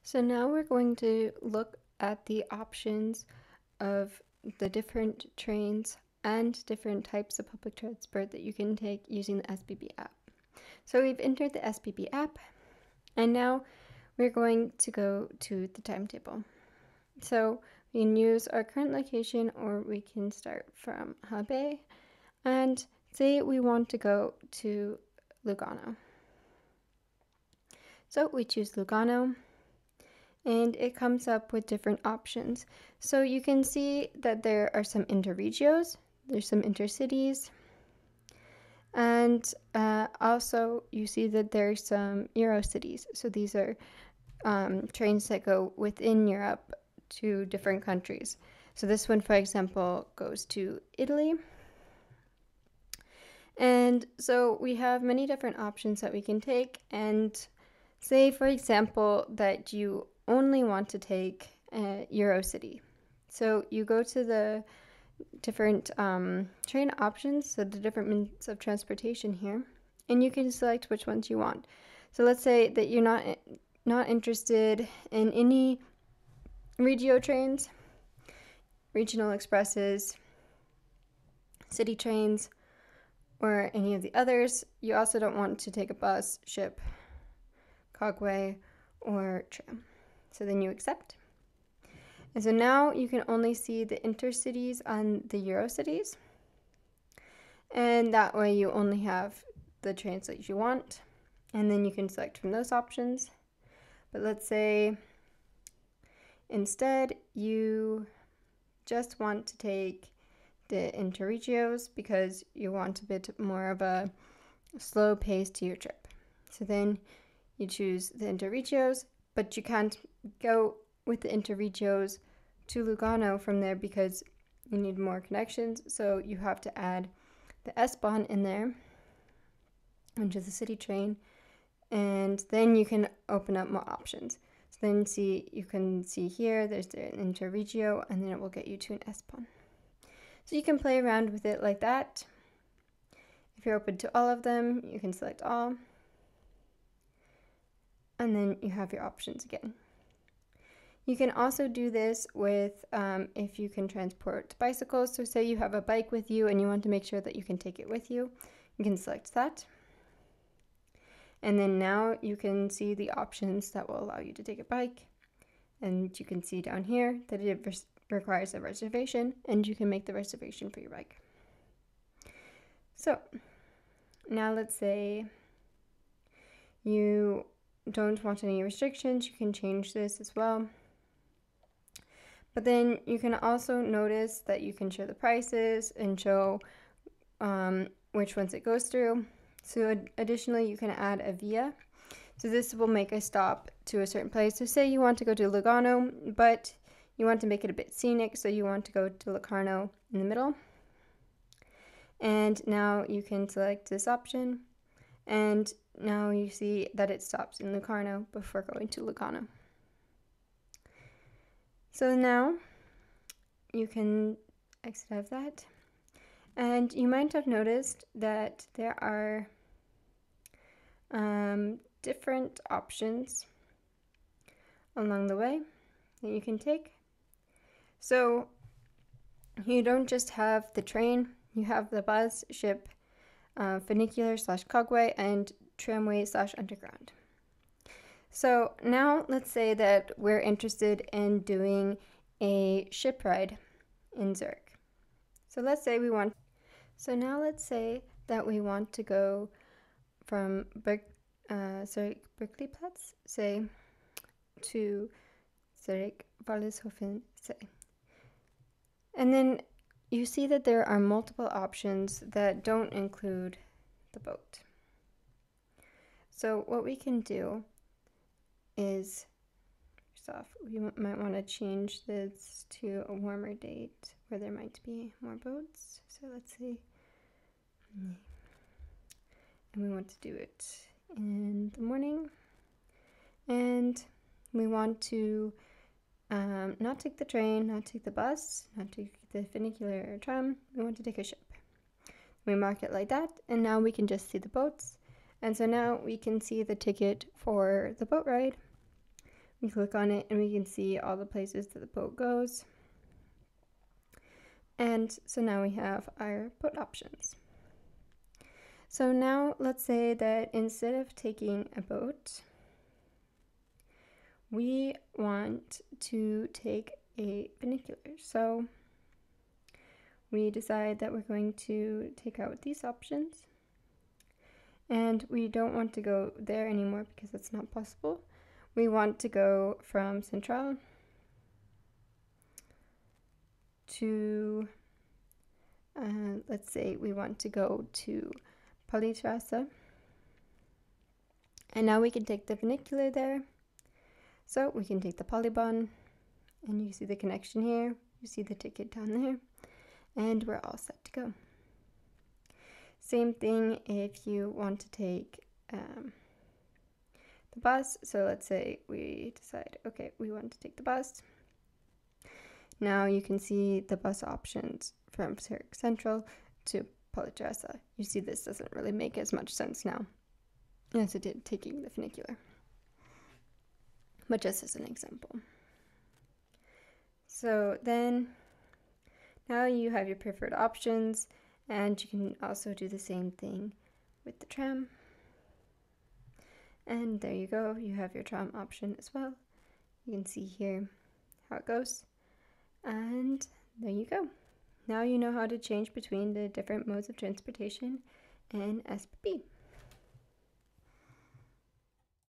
So now we're going to look at the options of the different trains and different types of public transport that you can take using the SBB app. So we've entered the SBB app, and now we're going to go to the timetable. So we can use our current location, or we can start from Hebei, and say we want to go to Lugano. So we choose Lugano, and it comes up with different options. So you can see that there are some interregios, there's some intercities, and also you see that there's some Eurocities. So these are trains that go within Europe to different countries. So this one, for example, goes to Italy. And so we have many different options that we can take, and say, for example, that you only want to take Eurocity. So you go to the different train options, so the different means of transportation here, and you can select which ones you want. So let's say that you're not interested in any regio trains, regional expresses, city trains, or any of the others. You also don't want to take a bus, ship, cogway, or tram. So then you accept. And so now you can only see the intercities on the Eurocities. And that way you only have the trains that you want. And then you can select from those options. But let's say instead you just want to take the interregios because you want a bit more of a slow pace to your trip. So then you choose the interregios, but you can't go with the interregios to Lugano from there because you need more connections. So you have to add the S-Bahn in there, which is the city train, and then you can open up more options. So then you can see here, there's the interregio, and then it will get you to an S-Bahn. So you can play around with it like that. If you're open to all of them, you can select all. And then you have your options again. You can also do this with if you can transport bicycles. So say you have a bike with you and you want to make sure that you can take it with you. You can select that. And then now you can see the options that will allow you to take a bike. And you can see down here that it requires a reservation, and you can make the reservation for your bike. So now let's say you don't want any restrictions, you can change this as well. But then you can also notice that you can show the prices and show which ones it goes through. So additionally, you can add a via. So this will make a stop to a certain place. So say you want to go to Lugano, but you want to make it a bit scenic, so you want to go to Locarno in the middle. And now you can select this option, and now you see that it stops in Locarno before going to Lugano. So now you can exit out of that. And you might have noticed that there are different options along the way that you can take. So you don't just have the train, you have the bus, ship, funicular / cogway, and tramway / underground. So now let's say that we're interested in doing a ship ride in Zurich. So let's say let's say that we want to go from Berkeleyplatz, say, to Zurich Wallishofen, say. And then you see that there are multiple options that don't include the boat. So what we can do is, first off, we might want to change this to a warmer date where there might be more boats. So let's see. And we want to do it in the morning. And we want to not take the train, not take the bus, not take the funicular or tram. We want to take a ship. We mark it like that, and now we can just see the boats. And so now we can see the ticket for the boat ride. We click on it and we can see all the places that the boat goes. And so now we have our boat options. So now let's say that instead of taking a boat, we want to take a funicular. So we decide that we're going to take out these options, and we don't want to go there anymore because that's not possible. We want to go from Central to, let's say we want to go to Polytrasse, and now we can take the funicular there. So we can take the Polybahn, and you see the connection here, you see the ticket down there, and we're all set to go. Same thing if you want to take the bus. So let's say we decide, okay, we want to take the bus. Now you can see the bus options from Zurich Central to Polytrasse. You see this doesn't really make as much sense now as it did taking the funicular, but just as an example. So then now you have your preferred options, and you can also do the same thing with the tram. And there you go, you have your tram option as well. You can see here how it goes. And there you go. Now you know how to change between the different modes of transportation in SBB.